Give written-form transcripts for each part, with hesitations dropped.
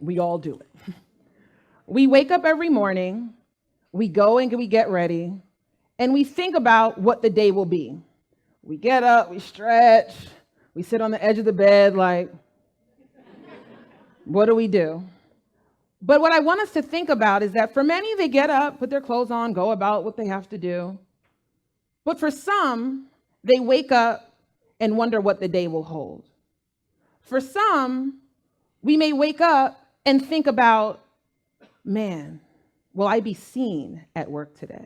We all do it. We wake up every morning, we go and we get ready, and we think about what the day will be. We get up, we stretch, we sit on the edge of the bed like, what do we do? But what I want us to think about is that for many, they get up, put their clothes on, go about what they have to do. But for some, they wake up and wonder what the day will hold. For some, we may wake up and think about, man, will I be seen at work today?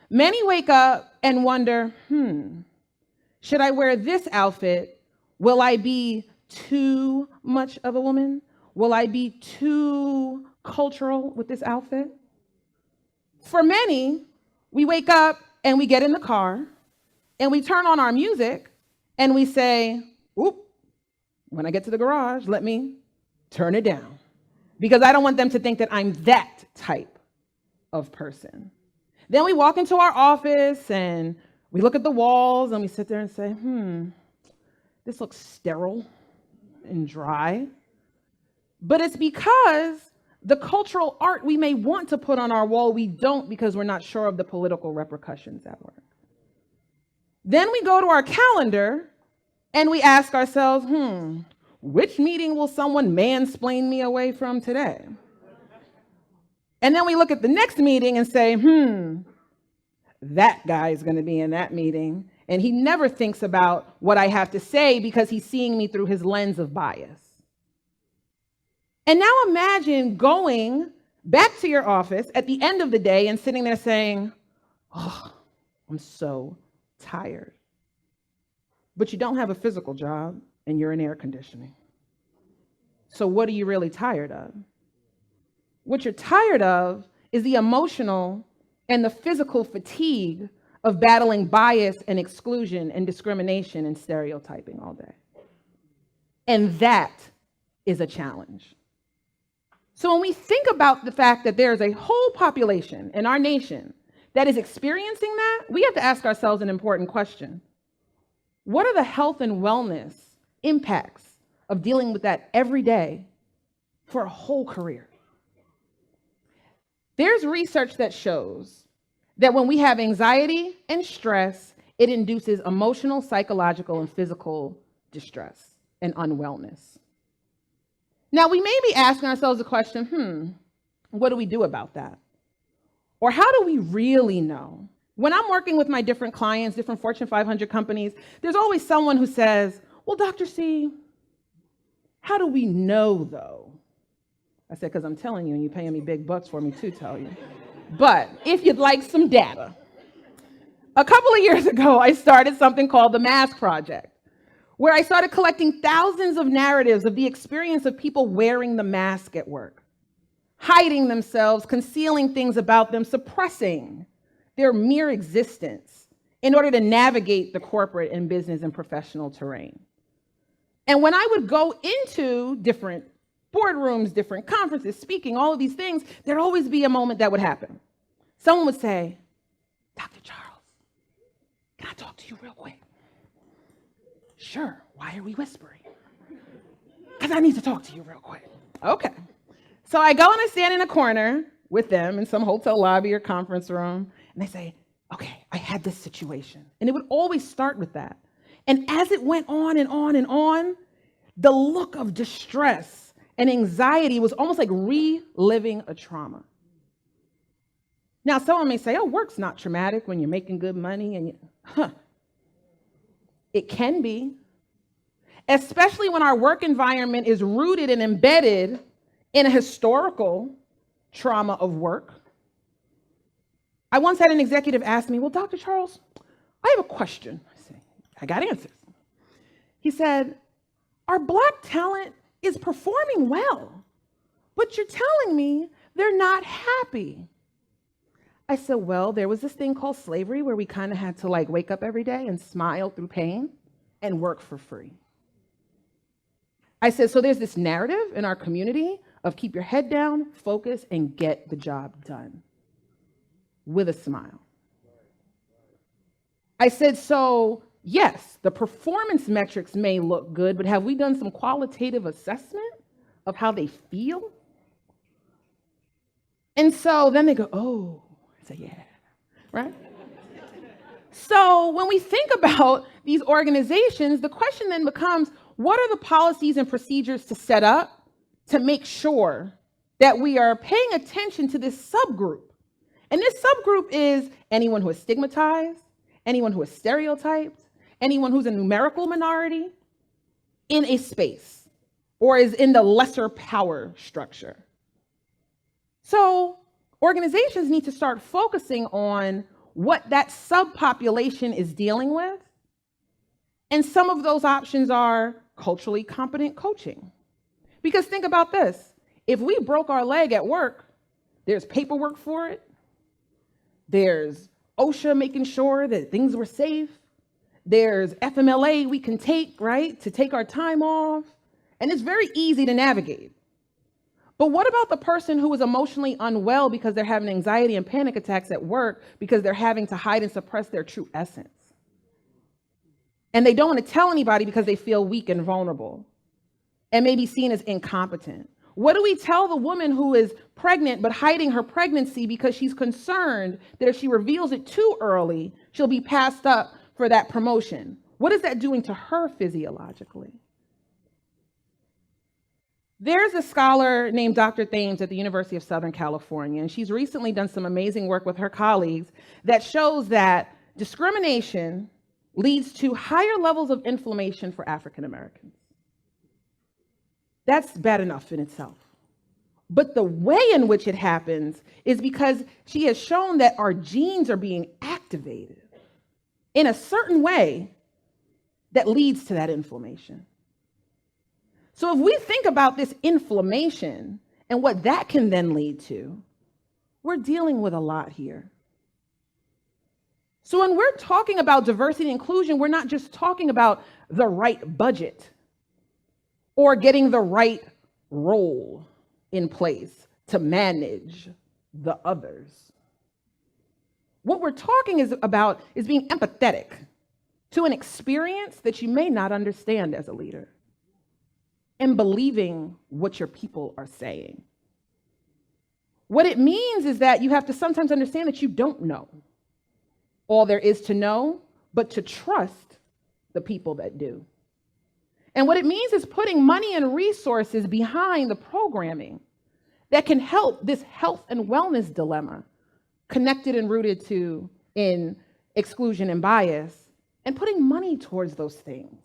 Many wake up and wonder, should I wear this outfit? Will I be too much of a woman? Will I be too cultural with this outfit? For many, we wake up and we get in the car and we turn on our music and we say, oop, when I get to the garage, let me turn it down, because I don't want them to think that I'm that type of person. Then we walk into our office and we look at the walls and we sit there and say, this looks sterile and dry. But it's because the cultural art we may want to put on our wall, we don't, because we're not sure of the political repercussions at work. Then we go to our calendar and we ask ourselves, which meeting will someone mansplain me away from today? And then we look at the next meeting and say, that guy is going to be in that meeting, and he never thinks about what I have to say because he's seeing me through his lens of bias. And now imagine going back to your office at the end of the day and sitting there saying, oh, I'm so tired. But you don't have a physical job and you're in air conditioning. So what are you really tired of? What you're tired of is the emotional and the physical fatigue of battling bias and exclusion and discrimination and stereotyping all day. And that is a challenge. So when we think about the fact that there's a whole population in our nation that is experiencing that, we have to ask ourselves an important question. What are the health and wellness impacts of dealing with that every day for a whole career? There's research that shows that when we have anxiety and stress, it induces emotional, psychological, and physical distress and unwellness. Now, we may be asking ourselves the question, what do we do about that? Or how do we really know? When I'm working with my different clients, different Fortune 500 companies, there's always someone who says, well, Dr. C, how do we know though? I said, because I'm telling you, and you're paying me big bucks for me to tell you. But if you'd like some data, a couple of years ago, I started something called the Mask Project, where I started collecting thousands of narratives of the experience of people wearing the mask at work, hiding themselves, concealing things about them, suppressing their mere existence in order to navigate the corporate and business and professional terrain. And when I would go into different boardrooms, different conferences, speaking, all of these things, there'd always be a moment that would happen. Someone would say, Dr. Charles, can I talk to you real quick? Sure, why are we whispering? Because I need to talk to you real quick. Okay. So I go and I stand in a corner with them in some hotel lobby or conference room, and they say, okay, I had this situation. And it would always start with that. And as it went on and on and on, the look of distress and anxiety was almost like reliving a trauma. Now, someone may say, oh, work's not traumatic when you're making good money. And it can be, especially when our work environment is rooted and embedded in a historical trauma of work. I once had an executive ask me, well, Dr. Charles, I have a question. I said, I got answers. He said, our Black talent is performing well, but you're telling me they're not happy. I said, well, there was this thing called slavery where we kind of had to wake up every day and smile through pain and work for free. I said, so there's this narrative in our community of keep your head down, focus, and get the job done with a smile. I said, so yes, the performance metrics may look good, but have we done some qualitative assessment of how they feel. And so then they go, oh, I say, yeah, right? So when we think about these organizations, the question then becomes, what are the policies and procedures to set up to make sure that we are paying attention to this subgroup? And this subgroup is anyone who is stigmatized, anyone who is stereotyped, anyone who's a numerical minority in a space or is in the lesser power structure. So organizations need to start focusing on what that subpopulation is dealing with. And some of those options are culturally competent coaching. Because think about this. If we broke our leg at work, there's paperwork for it. There's OSHA making sure that things were safe. There's FMLA we can take, right, to take our time off. And it's very easy to navigate. But what about the person who is emotionally unwell because they're having anxiety and panic attacks at work because they're having to hide and suppress their true essence? And they don't want to tell anybody because they feel weak and vulnerable and may be seen as incompetent. What do we tell the woman who is pregnant but hiding her pregnancy because she's concerned that if she reveals it too early, she'll be passed up for that promotion? What is that doing to her physiologically? There's a scholar named Dr. Thames at the University of Southern California, and she's recently done some amazing work with her colleagues that shows that discrimination leads to higher levels of inflammation for African Americans. That's bad enough in itself. But the way in which it happens is because she has shown that our genes are being activated in a certain way that leads to that inflammation. So if we think about this inflammation and what that can then lead to, we're dealing with a lot here. So when we're talking about diversity and inclusion, we're not just talking about the right budget or getting the right role in place to manage the others. What we're talking about is being empathetic to an experience that you may not understand as a leader and believing what your people are saying. What it means is that you have to sometimes understand that you don't know all there is to know, but to trust the people that do. And what it means is putting money and resources behind the programming that can help this health and wellness dilemma, connected and rooted to in exclusion and bias, and putting money towards those things.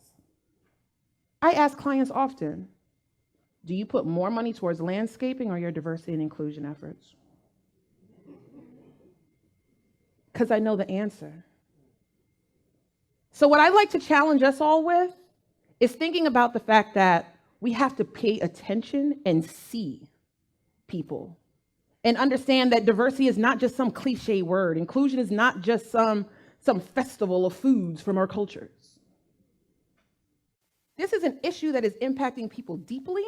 I ask clients often, do you put more money towards landscaping or your diversity and inclusion efforts? Because I know the answer. So what I'd like to challenge us all with is thinking about the fact that we have to pay attention and see people and understand that diversity is not just some cliche word. Inclusion is not just some festival of foods from our cultures. This is an issue that is impacting people deeply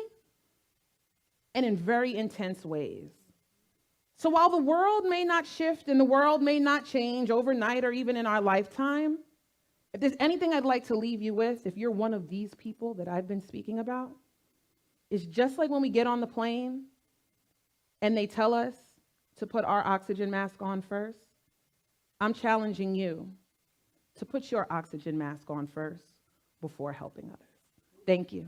and in very intense ways. So while the world may not shift and the world may not change overnight or even in our lifetime, if there's anything I'd like to leave you with, if you're one of these people that I've been speaking about, it's just like when we get on the plane and they tell us to put our oxygen mask on first. I'm challenging you to put your oxygen mask on first before helping others. Thank you.